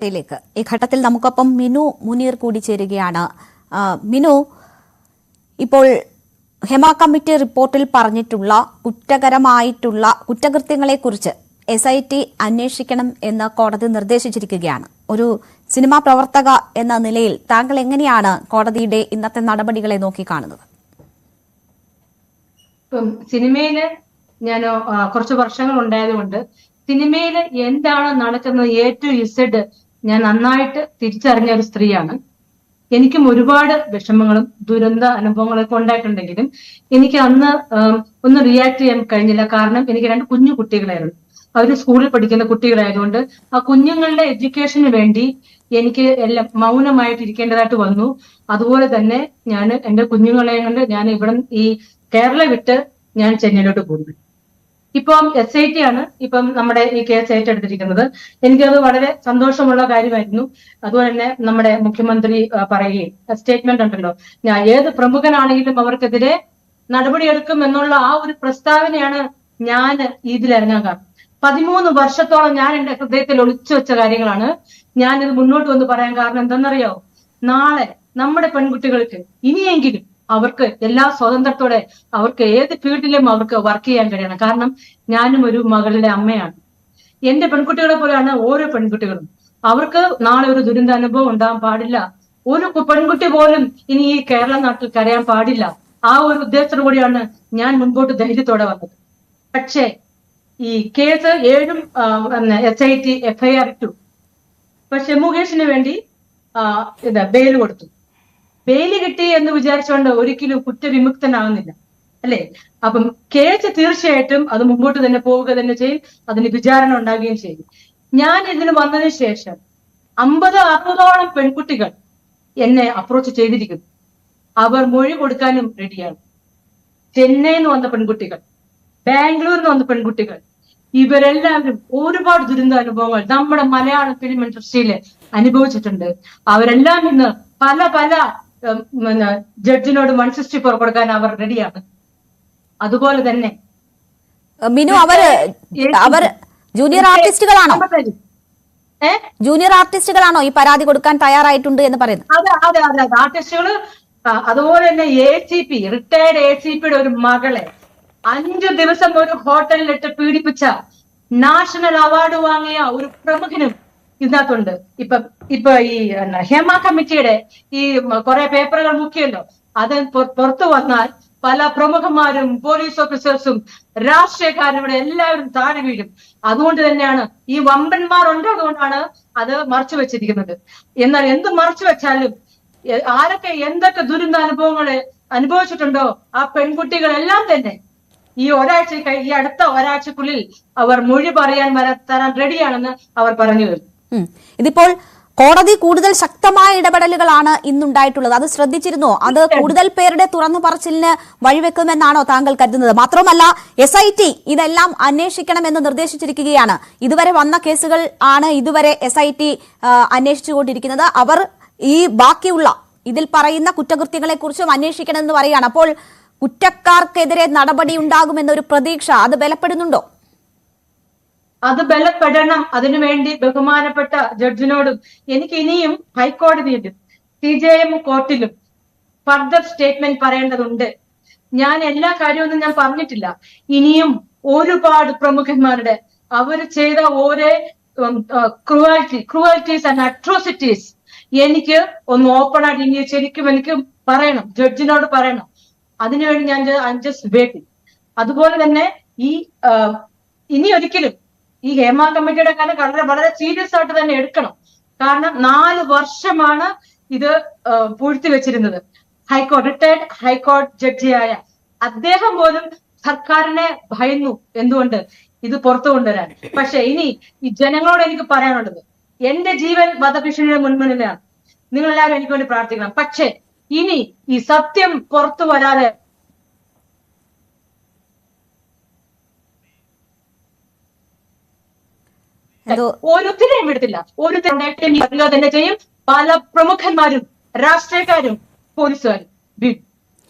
ിലേക്ക് ഈ ഘട്ടത്തിൽ നമുക്കൊപ്പം മിനു മുനീർ കൂടി ചേരുകയാണ്. മിനു, ഇപ്പോൾ ഹെമ കമ്മിറ്റി റിപ്പോർട്ടിൽ പറഞ്ഞിട്ടുള്ള കുറ്റകരമായിട്ടുള്ള കുറ്റകൃത്യങ്ങളെക്കുറിച്ച് SIT അന്വേഷിക്കണം എന്ന് കോടതി നിർദ്ദേശിച്ചിരിക്കുകയാണ്. ഒരു സിനിമാ പ്രവർത്തക എന്ന നിലയിൽ താങ്കൾ എങ്ങനെയാണ് കോടതിയുടെ ഇന്നത്തെ നടപടികളെ നോക്കിക്കാണുന്നത്? സിനിമയില് ഞാൻ കുറച്ച് വർഷങ്ങൾ ഉണ്ടായതുകൊണ്ട് സിനിമയിൽ എന്താണ് നടക്കുന്നത് A to Z ഞാൻ നന്നായിട്ട് തിരിച്ചറിഞ്ഞ ഒരു സ്ത്രീയാണ്. എനിക്കും ഒരുപാട് വിഷമങ്ങളും ദുരന്ത അനുഭവങ്ങളൊക്കെ ഉണ്ടായിട്ടുണ്ടെങ്കിലും എനിക്ക് അന്ന് ഒന്ന് റിയാക്ട് ചെയ്യാൻ കഴിഞ്ഞില്ല. കാരണം എനിക്ക് 2 കുഞ്ഞു കുട്ടികളായിരുന്നു. അവര് സ്കൂളിൽ പഠിക്കുന്ന കുട്ടികളായതുകൊണ്ട് ആ കുഞ്ഞുങ്ങളുടെ എഡ്യൂക്കേഷന് വേണ്ടി എനിക്ക് എല്ലാം മൗനമായിട്ട് ഇരിക്കേണ്ടതായിട്ട് വന്നു. അതുപോലെ തന്നെ ഞാൻ എന്റെ കുഞ്ഞുങ്ങളെ കൊണ്ട് ഞാൻ ഇവിടെ ഈ കേരളം വിട്ട് ഞാൻ ചെന്നൈയിലോട്ട് പോകുന്നു. ഇപ്പം SIT ആണ് ഇപ്പം നമ്മുടെ ഈ കേസ് ഏറ്റെടുത്തിരിക്കുന്നത്. എനിക്കത് വളരെ സന്തോഷമുള്ള കാര്യമായിരുന്നു. അതുപോലെ തന്നെ നമ്മുടെ മുഖ്യമന്ത്രി പറയുകയും സ്റ്റേറ്റ്മെന്റ് ഉണ്ടല്ലോ, ഞാൻ ഏത് പ്രമുഖനാണെങ്കിലും അവർക്കെതിരെ നടപടിയെടുക്കും എന്നുള്ള ആ ഒരു പ്രസ്താവനയാണ് ഞാൻ ഇതിലിറങ്ങാൻ കാരണം. 13 വർഷത്തോളം ഞാൻ എന്റെ ഹൃദയത്തിൽ ഒളിച്ചു വെച്ച കാര്യങ്ങളാണ് ഞാനിത് മുന്നോട്ട് വന്ന് പറയാൻ കാരണം. എന്തെന്നറിയോ, നാളെ നമ്മുടെ പെൺകുട്ടികൾക്ക് ഇനിയെങ്കിലും അവർക്ക് എല്ലാ സ്വാതന്ത്ര്യത്തോടെ അവർക്ക് ഏത് ഫീൽഡിലും അവർക്ക് വർക്ക് ചെയ്യാൻ കഴിയണം. കാരണം ഞാനും ഒരു മകളുടെ അമ്മയാണ്. എന്റെ പെൺകുട്ടികളെ പോലെയാണ് ഓരോ പെൺകുട്ടികളും. അവർക്ക് നാളെ ഒരു ദുരന്ത അനുഭവം ഉണ്ടാകാൻ പാടില്ല. ഒരു പെൺകുട്ടി പോലും ഇനി ഈ കേരള നാട്ടിൽ കരയാൻ പാടില്ല. ആ ഒരു ഉദ്ദേശത്തോടു കൂടിയാണ് ഞാൻ മുൻപോട്ട് ധൈര്യത്തോടെ വന്നത്. പക്ഷേ ഈ കേസ് 7 SIT FIR ഇട്ടു. പക്ഷെ മുകേഷിന് വേണ്ടി ബെയിൽ കൊടുത്തു. ബെയില് കിട്ടി എന്ന് വിചാരിച്ചുകൊണ്ട് ഒരിക്കലും കുറ്റവിമുക്തനാകുന്നില്ല, അല്ലെ? അപ്പം കേസ് തീർച്ചയായിട്ടും അത് മുമ്പോട്ട് തന്നെ പോവുക തന്നെ ചെയ്യും. അതിന് വിചാരണ ഉണ്ടാകുകയും ചെയ്യും. ഞാൻ ഇതിന് വന്നതിന് ശേഷം 50-60ഓളം പെൺകുട്ടികൾ എന്നെ അപ്രോച്ച് ചെയ്തിരിക്കുന്നു. അവർ മൊഴി കൊടുക്കാനും റെഡിയാണ്. ചെന്നൈയിൽ നിന്ന് വന്ന പെൺകുട്ടികൾ, ബാംഗ്ലൂരിൽ നിന്ന് വന്ന പെൺകുട്ടികൾ, ഇവരെല്ലാവരും ഒരുപാട് ദുരന്ത അനുഭവങ്ങൾ നമ്മുടെ മലയാള ഫിലിം ഇൻഡസ്ട്രിയിൽ അനുഭവിച്ചിട്ടുണ്ട്. അവരെല്ലാം ഇന്ന് പല ജഡ്ജിനോട് 164 കൊടുക്കാൻ അവർ റെഡിയാണ്. അതുപോലെ തന്നെ മിനു, അവർ ജൂനിയർ ആർട്ടിസ്റ്റുകളാണോ? ജൂനിയർ ആർട്ടിസ്റ്റുകളാണോ ഈ പരാതി കൊടുക്കാൻ തയ്യാറായിട്ടുണ്ട് എന്ന് പറയുന്നത്? അതെ, ആർട്ടിസ്റ്റുകള്. അതുപോലെ തന്നെ ACP, റിട്ടയർഡ് ACPയുടെ ഒരു മകളെ 5 ദിവസം ഒരു ഹോട്ടലിലിട്ട് പീഡിപ്പിച്ച നാഷണൽ അവാർഡ് വാങ്ങിയ ഒരു പ്രമുഖനും ഇതിനകത്തുണ്ട്. ഇപ്പൊ ഈ ഹേമ കമ്മിറ്റിയുടെ ഈ കുറെ പേപ്പറുകൾ മുക്കിയല്ലോ, അത് പുറത്തു വന്നാൽ പല പ്രമുഖന്മാരും പോലീസ് ഓഫീസേഴ്സും രാഷ്ട്രീയക്കാരും ഇവിടെ എല്ലാവരും താഴെ വീഴും. അതുകൊണ്ട് തന്നെയാണ് ഈ വമ്പന്മാർ ഉണ്ട്, അതുകൊണ്ടാണ് അത് മറച്ചു വെച്ചിരിക്കുന്നത്. എന്നാൽ എന്ത് മറച്ചു വെച്ചാലും ആരൊക്കെ എന്തൊക്കെ ദുരന്ത അനുഭവങ്ങൾ അനുഭവിച്ചിട്ടുണ്ടോ ആ പെൺകുട്ടികളെല്ലാം തന്നെ ഈ അടുത്ത ഒരാഴ്ചക്കുള്ളിൽ അവർ മൊഴി പറയാൻ തരാൻ റെഡിയാണെന്ന് അവർ പറഞ്ഞു കഴിഞ്ഞു. ഇതിപ്പോൾ കോടതി കൂടുതൽ ശക്തമായ ഇടപെടലുകളാണ് ഇന്നുണ്ടായിട്ടുള്ളത്. അത് ശ്രദ്ധിച്ചിരുന്നോ? അത് കൂടുതൽ പേരുടെ തുറന്നു പറച്ചിലിന് വഴിവെക്കുമെന്നാണോ താങ്കൾ കരുതുന്നത്? മാത്രമല്ല, SIT ഇതെല്ലാം അന്വേഷിക്കണമെന്ന് നിർദ്ദേശിച്ചിരിക്കുകയാണ്. ഇതുവരെ വന്ന കേസുകൾ ആണ് ഇതുവരെ SIT അന്വേഷിച്ചുകൊണ്ടിരിക്കുന്നത്. അവർ ഈ ബാക്കിയുള്ള ഇതിൽ പറയുന്ന കുറ്റകൃത്യങ്ങളെ കുറിച്ചും അന്വേഷിക്കണമെന്ന് പറയുകയാണ്. അപ്പോൾ കുറ്റക്കാർക്കെതിരെ നടപടി ഉണ്ടാകുമെന്നൊരു പ്രതീക്ഷ അത് ബലപ്പെടുന്നുണ്ടോ? അത് ബലപ്പെടണം. അതിനുവേണ്ടി ബഹുമാനപ്പെട്ട ജഡ്ജിനോടും എനിക്ക് ഇനിയും ഹൈക്കോടതിയിലും CJM കോർട്ടിലും ഫർദർ സ്റ്റേറ്റ്മെന്റ് പറയേണ്ടതുണ്ട്. ഞാൻ എല്ലാ കാര്യമൊന്നും ഞാൻ പറഞ്ഞിട്ടില്ല. ഇനിയും ഒരുപാട് പ്രമുഖന്മാരുടെ അവർ ചെയ്ത ഓരോ ക്രൂവാലിറ്റീസ് ആൻഡ് അട്രോസിറ്റീസ് എനിക്ക് ഒന്ന് ഓപ്പൺ ആയിട്ട് ഇനി ശരിക്കും എനിക്ക് പറയണം, ജഡ്ജിനോട് പറയണം. അതിനുവേണ്ടി ഞാൻ ജസ്റ്റ് വെയിറ്റിംഗ്. അതുപോലെ തന്നെ ഇനി ഒരിക്കലും ഈ ഹേമ കമ്മിറ്റിയുടെ കാര്യം വളരെ സീരിയസ് ആയിട്ട് തന്നെ എടുക്കണം. കാരണം 4 വർഷമാണ് ഇത് പൂഴ്ത്തി വെച്ചിരുന്നത്. റിട്ടയർഡ് ഹൈക്കോടതി ജഡ്ജിയായ അദ്ദേഹം പോലും സർക്കാരിനെ ഭയന്നു. എന്തുകൊണ്ട്? ഇത് പുറത്തു കൊണ്ടുവരാൻ. പക്ഷെ ഇനി ഈ ജനങ്ങളോട് എനിക്ക് പറയാനുള്ളത്, എന്റെ ജീവൻ വധഭീഷണിയുടെ മുൻപിലാണ്. നിങ്ങളെല്ലാവരും എനിക്ക് വേണ്ടി പ്രാർത്ഥിക്കണം. പക്ഷെ ഇനി ഈ സത്യം പുറത്തു വരാതെ ഓരോരുത്തരെയും വിടത്തില്ല. ഓരോരുത്തരും തന്നെ ചെയ്യും. പല പ്രമുഖന്മാരും രാഷ്ട്രീയക്കാരും പോലീസുകാരും വീഴും.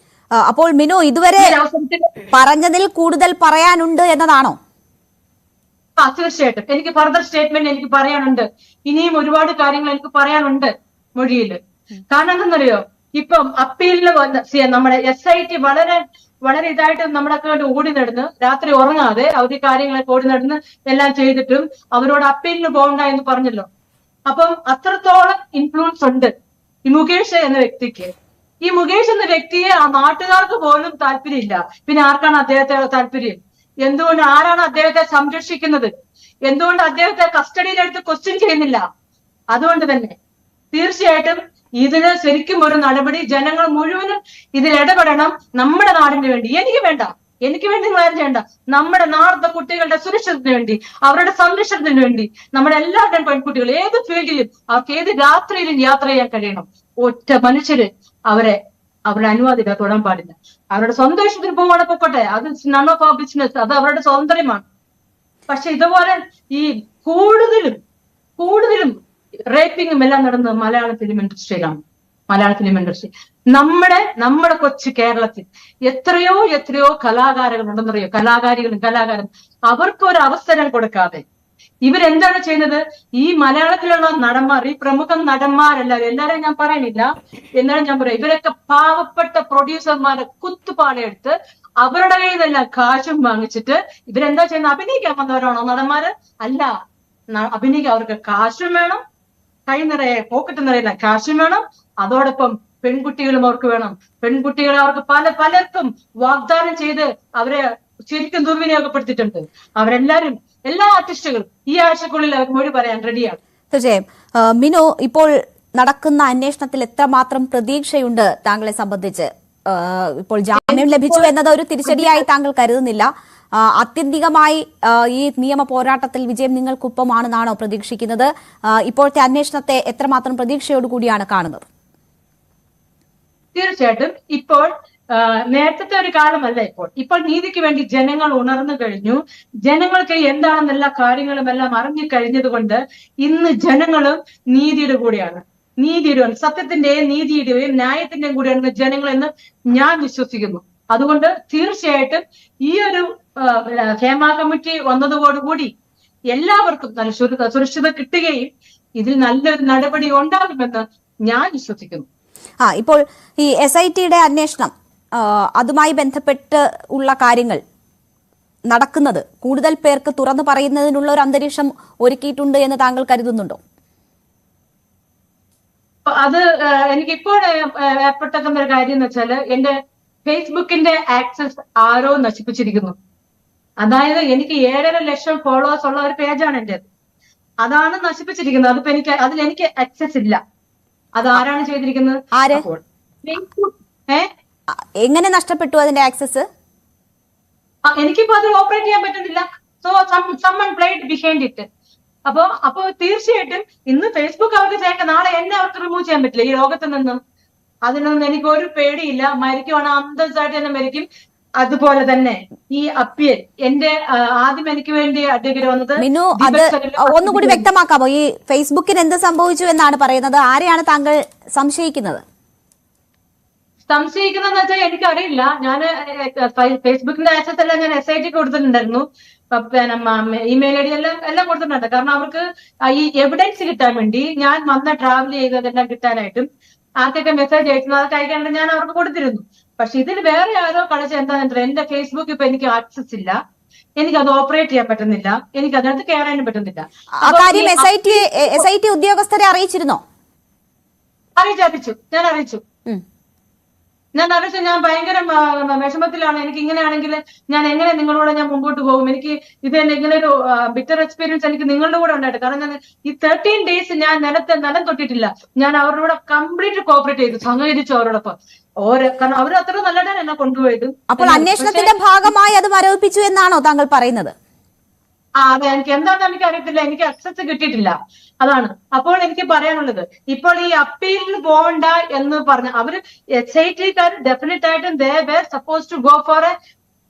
അപ്പോൾ മിനു, ഇതുവരെ പറഞ്ഞതിൽ കൂടുതൽ പറയാനുണ്ട് എന്നതാണോ? തീർച്ചയായിട്ടും എനിക്ക് ഫർദർ സ്റ്റേറ്റ്മെന്റ് എനിക്ക് പറയാനുണ്ട്. ഇനിയും ഒരുപാട് കാര്യങ്ങൾ എനിക്ക് പറയാനുണ്ട് മൊഴിയിൽ. കാരണം എന്തെന്നറിയോ, ഇപ്പം അപ്പീലിന് നമ്മുടെ SIT വളരെ വളരെ ഇതായിട്ട് നമ്മളൊക്കെ വേണ്ടി ഓടി നടന്ന് രാത്രി ഉറങ്ങാതെ അവർ കാര്യങ്ങളൊക്കെ ഓടി നടന്ന് എല്ലാം ചെയ്തിട്ടും അവരോട് അപ്പീലിന് പോകണ്ട എന്ന് പറഞ്ഞല്ലോ. അപ്പം അത്രത്തോളം ഇൻഫ്ലുവൻസ് ഉണ്ട് ഈ മുകേഷ് എന്ന വ്യക്തിക്ക്. ഈ മുകേഷ് എന്ന വ്യക്തിയെ ആ നാട്ടുകാർക്ക് പോലും താല്പര്യമില്ല. പിന്നെ ആർക്കാണ് അദ്ദേഹത്തെ താല്പര്യം? എന്തുകൊണ്ട് ആരാണ് അദ്ദേഹത്തെ സംരക്ഷിക്കുന്നത്? എന്തുകൊണ്ട് അദ്ദേഹത്തെ കസ്റ്റഡിയിലെടുത്ത് ക്വസ്റ്റ്യൻ ചെയ്യുന്നില്ല? അതുകൊണ്ട് തന്നെ തീർച്ചയായിട്ടും ഇതിന് ശരിക്കും ഒരു നടപടി, ജനങ്ങൾ മുഴുവനും ഇതിൽ ഇടപെടണം. നമ്മുടെ നാടിന് വേണ്ടി, എനിക്ക് വേണ്ടി നിങ്ങൾ ആരും ചെയ്യണ്ട, നമ്മുടെ നാളത്തെ കുട്ടികളുടെ സുരക്ഷിതത്തിന് വേണ്ടി, അവരുടെ സംരക്ഷണത്തിന് വേണ്ടി, നമ്മുടെ എല്ലാവരുടെയും പെൺകുട്ടികൾ ഏത് ഫീൽഡിലും അവർക്ക് ഏത് രാത്രിയിലും യാത്ര ചെയ്യാൻ കഴിയണം. ഒറ്റ മനുഷ്യര് അവരുടെ അനുവാദം തൊടാൻ പാടില്ല. അവരുടെ സ്വന്തം ഇഷ്ടത്തിന് പോവാണ് പൊക്കോട്ടെ, അത് നൺ ഓഫ് അവർ ബിസിനസ്, അത് അവരുടെ സ്വാതന്ത്ര്യമാണ്. പക്ഷെ ഇതുപോലെ ഈ കൂടുതലും റേപ്പിങ്ങും എല്ലാം നടന്നത് മലയാള ഫിലിം ഇൻഡസ്ട്രിയിലാണ്. മലയാള ഫിലിം ഇൻഡസ്ട്രി നമ്മുടെ കൊച്ചു കേരളത്തിൽ എത്രയോ കലാകാരങ്ങളുണ്ടെന്നറിയോ? കലാകാരൻ അവർക്കൊരു അവസരം കൊടുക്കാതെ ഇവരെന്താണ് ചെയ്യുന്നത്? ഈ മലയാളത്തിലുള്ള നടന്മാർ, ഈ പ്രമുഖ നടന്മാരെല്ലാവരും ഞാൻ പറയണില്ല, എന്നാലും ഞാൻ പറയാം, ഇവരൊക്കെ പാവപ്പെട്ട പ്രൊഡ്യൂസർമാരെ കുത്തുപാളയെടുത്ത് അവരുടെ കയ്യിൽ നിന്നെല്ലാം കാശും വാങ്ങിച്ചിട്ട് ഇവരെന്താ ചെയ്യുന്നത്? അഭിനയിക്കാൻ വന്നവരാണോ നടന്മാര്? അല്ല, അഭിനയിക്കാൻ അവർക്ക് കാശും വേണം, കൈ നിറയെ പോക്കറ്റ് നിറയെ കാശും വേണം, അതോടൊപ്പം പെൺകുട്ടികളും അവർക്ക് വേണം. പെൺകുട്ടികളെ അവർക്ക് പലർക്കും വാഗ്ദാനം ചെയ്ത് അവരെ ശരിക്കും ദുർവിനിയോഗപ്പെടുത്തിയിട്ടുണ്ട്. അവരെല്ലാരും, എല്ലാ ആർട്ടിസ്റ്റുകളും ഈ ആഴ്ചക്കുള്ളിൽ അവർ മൊഴി പറയാൻ റെഡിയാണ്. തീർച്ചയായും. മിനു, ഇപ്പോൾ നടക്കുന്ന അന്വേഷണത്തിൽ എത്രമാത്രം പ്രതീക്ഷയുണ്ട് താങ്കളെ സംബന്ധിച്ച്? ഇപ്പോൾ ജാമ്യം ലഭിച്ചു എന്നത് ഒരു തിരിച്ചടിയായി താങ്കൾ കരുതുന്നില്ല? ആത്യന്തികമായി ഈ നിയമ പോരാട്ടത്തിൽ വിജയം നിങ്ങൾക്കൊപ്പമാണെന്നാണോ പ്രതീക്ഷിക്കുന്നത്? ഇപ്പോഴത്തെ അന്വേഷണത്തെ എത്രമാത്രം പ്രതീക്ഷയോടുകൂടിയാണ് കാണുന്നത്? തീർച്ചയായിട്ടും ഇപ്പോൾ നേരത്തെ ഒരു കാലമല്ല. ഇപ്പോൾ നീതിക്ക് വേണ്ടി ജനങ്ങൾ ഉണർന്നു കഴിഞ്ഞു. ജനങ്ങൾക്ക് എന്താണെന്ന് എല്ലാ കാര്യങ്ങളും എല്ലാം അറിഞ്ഞു കഴിഞ്ഞത് കൊണ്ട് ഇന്ന് ജനങ്ങളും നീതിയുടെ കൂടെയാണ്. സത്യത്തിന്റെയും നീതിയുടെയും ന്യായത്തിന്റെയും കൂടെയാണ് ജനങ്ങൾ എന്ന് ഞാൻ വിശ്വസിക്കുന്നു. അതുകൊണ്ട് തീർച്ചയായിട്ടും ഈ ഒരു ഹേമ കമ്മിറ്റി വന്നതോടുകൂടി എല്ലാവർക്കും നല്ല സുരക്ഷിത കിട്ടുകയും ഇതിൽ നല്ലൊരു നടപടി ഉണ്ടാകുമെന്ന് ഞാൻ വിശ്വസിക്കുന്നു. ഇപ്പോൾ ഈ SITയുടെ അന്വേഷണം, അതുമായി ബന്ധപ്പെട്ട് ഉള്ള കാര്യങ്ങൾ നടക്കുന്നത് കൂടുതൽ പേർക്ക് തുറന്നു പറയുന്നതിനുള്ള ഒരു അന്തരീക്ഷം ഒരുക്കിയിട്ടുണ്ട് എന്ന് താങ്കൾ കരുതുന്നുണ്ടോ? അത് എനിക്കിപ്പോൾ ഏർപ്പെട്ടേക്കുന്ന ഒരു കാര്യം എന്ന് വെച്ചാൽ, എന്റെ ഫേസ്ബുക്കിന്റെ ആക്സസ് ആരോ നശിപ്പിച്ചിരിക്കുന്നു. അതായത് എനിക്ക് 7.5 ലക്ഷം ഫോളോവേഴ്സ് ഉള്ള ഒരു പേജാണ് എന്റേത്. അതാണ് നശിപ്പിച്ചിരിക്കുന്നത്. അതിൽ എനിക്ക് ആക്സസ് ഇല്ല. അത് ആരാണ് ചെയ്തിരിക്കുന്നത്? എങ്ങനെ നഷ്ടപ്പെട്ടു അതിന്റെ ആക്സസ്? എനിക്കിപ്പോ അത് ഓപ്പറേറ്റ് ചെയ്യാൻ പറ്റുന്നില്ല. So someone played behind it. അപ്പോ തീർച്ചയായിട്ടും ഇന്ന് ഫേസ്ബുക്ക് അവർക്ക് ചെയ്യേണ്ട, നാളെ എന്നെ അവർക്ക് റിമൂവ് ചെയ്യാൻ പറ്റില്ല ഈ ലോകത്ത് നിന്നും. അതിനൊന്നും എനിക്ക് ഒരു പേടിയില്ല. മരിക്കുവാണ് അന്തസ്സായിട്ട് തന്നെ മരിക്കും. അതുപോലെ തന്നെ ഈ അപ്പീൽ എന്റെ ആദ്യം എനിക്ക് വേണ്ടി അഡ്വക്കേറ്റ് വന്നത്. മിനു, അത് ഒന്നുകൂടി വ്യക്തമാക്കാമോ? ഈ ഫേസ്ബുക്കിന് എന്ത് സംഭവിച്ചു എന്നാണ് പറയുന്നത്? ആരെയാണ് താങ്കൾ സംശയിക്കുന്നത്? സംശയിക്കുന്നതെന്ന് വെച്ചാൽ എനിക്കറിയില്ല. ഞാൻ ഫേസ്ബുക്കിന്റെ ആക്സസ് എല്ലാം ഞാൻ SIT കൊടുത്തിട്ടുണ്ടായിരുന്നു. ഇമെയിൽ ID എല്ലാം കൊടുത്തിട്ടുണ്ട്. കാരണം അവർക്ക് ഈ എവിഡൻസ് കിട്ടാൻ വേണ്ടി, ഞാൻ വന്ന ട്രാവൽ ചെയ്തതെല്ലാം കിട്ടാനായിട്ടും ആർക്കൊക്കെ മെസ്സേജ് അയച്ചു അതൊക്കെ അയക്കാനായിട്ട് ഞാൻ അവർക്ക് കൊടുത്തിരുന്നു. പക്ഷെ ഇതിൽ വേറെ ആരോ കളിച്ച എന്താണെന്ന് എന്റെ ഫേസ്ബുക്ക് ഇപ്പൊ എനിക്ക് ആക്സസ് ഇല്ല, എനിക്കത് ഓപ്പറേറ്റ് ചെയ്യാൻ പറ്റുന്നില്ല, എനിക്ക് അതിനകത്ത് കയറാനും പറ്റുന്നില്ല. SIT ഉദ്യോഗസ്ഥരെ അറിയിച്ചിരുന്നോ? അറിയിച്ചു. ഞാൻ ഭയങ്കര വിഷമത്തിലാണ്. എനിക്ക് ഇങ്ങനെയാണെങ്കിൽ ഞാൻ എങ്ങനെ നിങ്ങളോട് ഞാൻ മുമ്പോട്ട് പോകും? എനിക്ക് ഇത് തന്നെ ഇങ്ങനെ ഒരു ബിറ്റർ എക്സ്പീരിയൻസ് എനിക്ക് നിങ്ങളുടെ കൂടെ ഉണ്ടായിട്ട്. കാരണം ഞാൻ ഈ 13 days ഞാൻ നിലം തൊട്ടിട്ടില്ല. ഞാൻ അവരുടെ കൂടെ കംപ്ലീറ്റ് കോപ്പറേറ്റ് ചെയ്തു, സഹകരിച്ചു അവരോടൊപ്പം. കാരണം അവർ അത്ര നല്ലതാണ് എന്നെ കൊണ്ടുപോയത്. അപ്പോൾ അന്വേഷണത്തിന്റെ ഭാഗമായി അത് മരവിപ്പിച്ചു എന്നാണോ താങ്കൾ പറയുന്നത്? അതെ, എനിക്ക് എന്താണെന്ന് എനിക്ക് അറിയത്തില്ല. എനിക്ക് അക്സസ് കിട്ടിയിട്ടില്ല, അതാണ്. അപ്പോൾ എനിക്ക് പറയാനുള്ളത്, ഇപ്പോൾ ഈ അപ്പീലിന് പോകണ്ട എന്ന് പറഞ്ഞ അവര് SITക്കാർ ഡെഫിനറ്റ് ആയിട്ടും they were supposed to go for a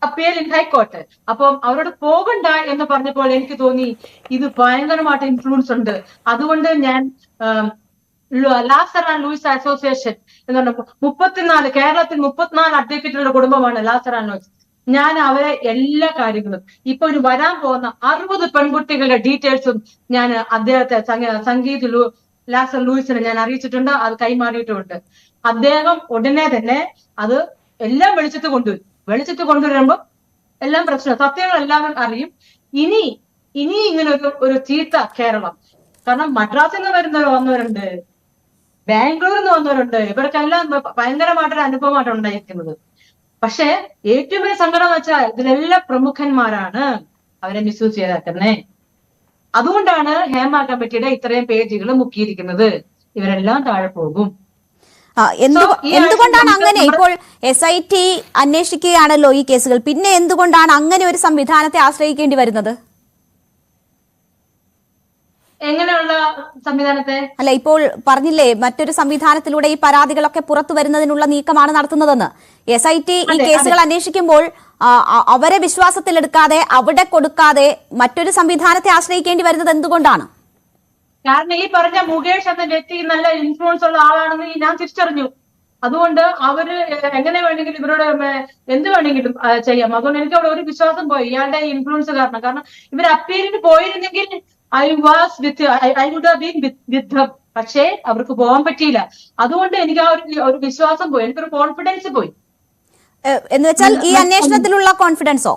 appeal in high court. അപ്പം അവരോട് പോകണ്ട എന്ന് പറഞ്ഞപ്പോൾ എനിക്ക് തോന്നി ഇത് ഭയങ്കരമായിട്ട് ഇൻഫ്ലുവൻസ് ഉണ്ട്. അതുകൊണ്ട് ഞാൻ ലാസർ ആൻഡ് ലൂയിസ് അസോസിയേഷൻ എന്ന് പറഞ്ഞ 34 കേരളത്തിൽ 34 അഡ്വക്കേറ്റുകളുടെ കുടുംബമാണ് ലാസർ ആൻഡ് ലൂയിസ്. ഞാൻ അവരെ എല്ലാ കാര്യങ്ങളും ഇപ്പൊ ഒരു വരാൻ പോകുന്ന 60 പെൺകുട്ടികളുടെ ഡീറ്റെയിൽസും ഞാൻ അദ്ദേഹത്തെ സംഗീത് ലാസർ ലൂയിസിനെ ഞാൻ അറിയിച്ചിട്ടുണ്ട്, അത് കൈമാറിയിട്ടുമുണ്ട്. അദ്ദേഹം ഉടനെ തന്നെ അത് എല്ലാം വെളിച്ചത്ത് കൊണ്ടുവരുമ്പോൾ എല്ലാം പ്രശ്നം സത്യങ്ങൾ എല്ലാവരും അറിയും. ഇനി ഇങ്ങനെ ഒരു ചീത്ത കേരളം, കാരണം മദ്രാസിൽ നിന്ന് വന്നവരുണ്ട്, ബാംഗ്ലൂരിൽ നിന്ന് വന്നവരുണ്ട്, ഇവർക്കെല്ലാം ഭയങ്കരമായിട്ടൊരു അനുഭവമായിട്ട് ഉണ്ടായിരിക്കുന്നത്. പക്ഷെ ഏറ്റവും വലിയ സങ്കടം എന്ന് വെച്ചാൽ ഇതിലെല്ലാം പ്രമുഖന്മാരാണ് അവരെ മിസ്യൂസ് ചെയ്തേക്കുന്നേ. അതുകൊണ്ടാണ് ഹേമ കമ്മിറ്റിയുടെ ഇത്രയും പേജുകൾ മുക്കിയിരിക്കുന്നത്. ഇവരെല്ലാം താഴെ പോകും. എന്തുകൊണ്ടാണ് അങ്ങനെ? ഇപ്പോൾ SIT അന്വേഷിക്കുകയാണല്ലോ ഈ കേസുകൾ, പിന്നെ എന്തുകൊണ്ടാണ് അങ്ങനെ ഒരു സംവിധാനത്തെ ആശ്രയിക്കേണ്ടി വരുന്നത്? എങ്ങനെയുള്ള സംവിധാനത്തെ? അല്ല, ഇപ്പോൾ പറഞ്ഞില്ലേ മറ്റൊരു സംവിധാനത്തിലൂടെ ഈ പരാതികളൊക്കെ പുറത്തു വരുന്നതിനുള്ള നീക്കമാണ് നടത്തുന്നതെന്ന്. SIT ഈ കേസുകൾ അന്വേഷിക്കുമ്പോൾ അവരെ വിശ്വാസത്തിലെടുക്കാതെ അവിടെ കൊടുക്കാതെ മറ്റൊരു സംവിധാനത്തെ ആശ്രയിക്കേണ്ടി വരുന്നത് എന്തുകൊണ്ടാണ്? കാരണം ഈ പറഞ്ഞ മുകേഷ് എന്ന വ്യക്തി നല്ല ഇൻഫ്ലുവൻസ് ഉള്ള ആളാണെന്ന് ഞാൻ തിരിച്ചറിഞ്ഞു. അതുകൊണ്ട് അവര് എങ്ങനെ വേണമെങ്കിലും ഇവരോട് എന്ത് വേണമെങ്കിലും ചെയ്യാം. അതുകൊണ്ട് എനിക്ക് അവിടെ ഒരു വിശ്വാസം പോയി ഇയാളുടെ ഇൻഫ്ലുവൻസ് കാരണം. കാരണം ഇവർ അപ്പീലിന് പോയിരുന്നെങ്കിൽ I would have been with them. പക്ഷേ അവർക്ക് പോകാൻ പറ്റിയില്ല. അതുകൊണ്ട് എനിക്ക് ആ ഒരു വിശ്വാസം പോയി, എനിക്കൊരു കോൺഫിഡൻസ് പോയി. എന്ന് വെച്ചാൽ ഈ അന്വേഷണത്തിലുള്ള കോൺഫിഡൻസോ?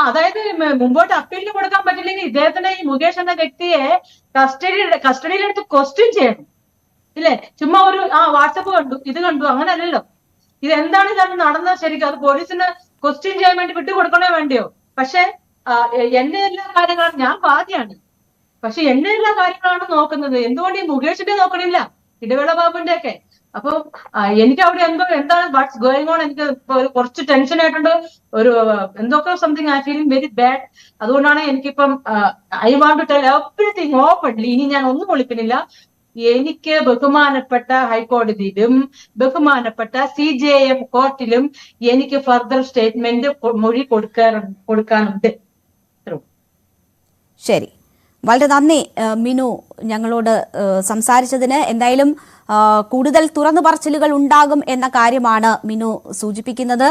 അതായത് മുമ്പോട്ട് അപ്പീലിന് കൊടുക്കാൻ പറ്റില്ലെങ്കിൽ ഇദ്ദേഹത്തിന് ഈ മുകേഷ് എന്ന വ്യക്തിയെ കസ്റ്റഡിയിലെടുത്ത് ക്വസ്റ്റ്യൻ ചെയ്യണം, ഇല്ലേ? ചുമ്മാ ഒരു വാട്സപ്പ് കണ്ടു അങ്ങനെ അല്ലല്ലോ. ഇത് എന്താണ് ഇതാണ് നടന്നത് ശരിക്കും? അത് പോലീസിന് ക്വസ്റ്റ്യൻ ചെയ്യാൻ വേണ്ടി വിട്ടുകൊടുക്കണോ വേണ്ടിയോ? പക്ഷെ എന്റെ എല്ലാ കാര്യങ്ങളും, ഞാൻ വാദിയാണ്, പക്ഷെ എന്റെ എല്ലാ കാര്യങ്ങളാണ് നോക്കുന്നത്. എന്തുകൊണ്ട് ഈ മുകേഷിന്റെ നോക്കണില്ല, ഇടവേള ബാബുവിന്റെ ഒക്കെ? അപ്പൊ എനിക്ക് അവിടെ എന്താണ് വാട്ട്സ് ഗോയിങ് ഓൺ, എനിക്ക് കുറച്ച് ടെൻഷൻ ആയിട്ടുണ്ട്. ഒരു എന്തൊക്കെ something I feeling very bad. അതുകൊണ്ടാണ് എനിക്കിപ്പം I want to tell everything openly. ഇനി ഞാൻ ഒന്നും ഒളിക്കുന്നില്ല. എനിക്ക് ബഹുമാനപ്പെട്ട ഹൈക്കോടതിയിലും ബഹുമാനപ്പെട്ട CJM കോർട്ടിലും എനിക്ക് ഫർദർ സ്റ്റേറ്റ്മെന്റ് മൊഴി കൊടുക്കാനുണ്ട്. ശരി, വളരെ നന്ദി മിനു ഞങ്ങളോട് സംസാരിച്ചതിന്. എന്തായാലും കൂടുതൽ തുറന്നു പറച്ചിലുകൾ ഉണ്ടാകും എന്ന കാര്യമാണ് മിനു സൂചിപ്പിക്കുന്നത്.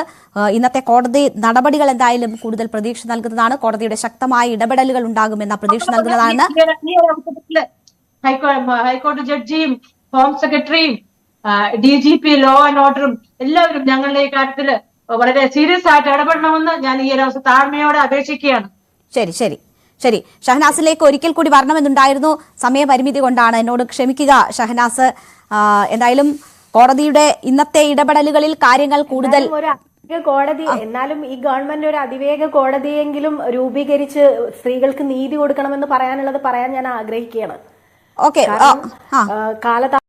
ഇന്നത്തെ കോടതി നടപടികൾ എന്തായാലും കൂടുതൽ പ്രതീക്ഷ നൽകുന്നതാണ്. കോടതിയുടെ ശക്തമായ ഇടപെടലുകൾ ഉണ്ടാകുമെന്ന പ്രതീക്ഷ നൽകുന്നതാണ്. ഹൈക്കോടതി ജഡ്ജിയും ഹോം സെക്രട്ടറിയും DGP ലോ ആൻഡ് ഓർഡറും എല്ലാവരും ഞങ്ങളുടെ ഈ കാര്യത്തിൽ വളരെ സീരിയസ് ആയിട്ട് ഇടപെടണമെന്ന് ഞാൻ ഈ ഒരു താഴ്മയോടെ അപേക്ഷിക്കുകയാണ്. ശരി, ഷഹനാസിലേക്ക് ഒരിക്കൽ കൂടി വരണമെന്നുണ്ടായിരുന്നു. സമയപരിമിതി കൊണ്ടാണ്, എന്നോട് ക്ഷമിക്കുക ഷഹനാസ്. എന്തായാലും കോടതിയുടെ ഇന്നത്തെ ഇടപെടലുകളിൽ കാര്യങ്ങൾ കൂടുതൽ കോടതി, എന്നാലും ഈ ഗവൺമെന്റ് ഒരു അതിവേഗ കോടതിയെങ്കിലും രൂപീകരിച്ച് സ്ത്രീകൾക്ക് നീതി കൊടുക്കണമെന്ന് പറയാൻ ഞാൻ ആഗ്രഹിക്കുകയാണ്. ഓക്കെ.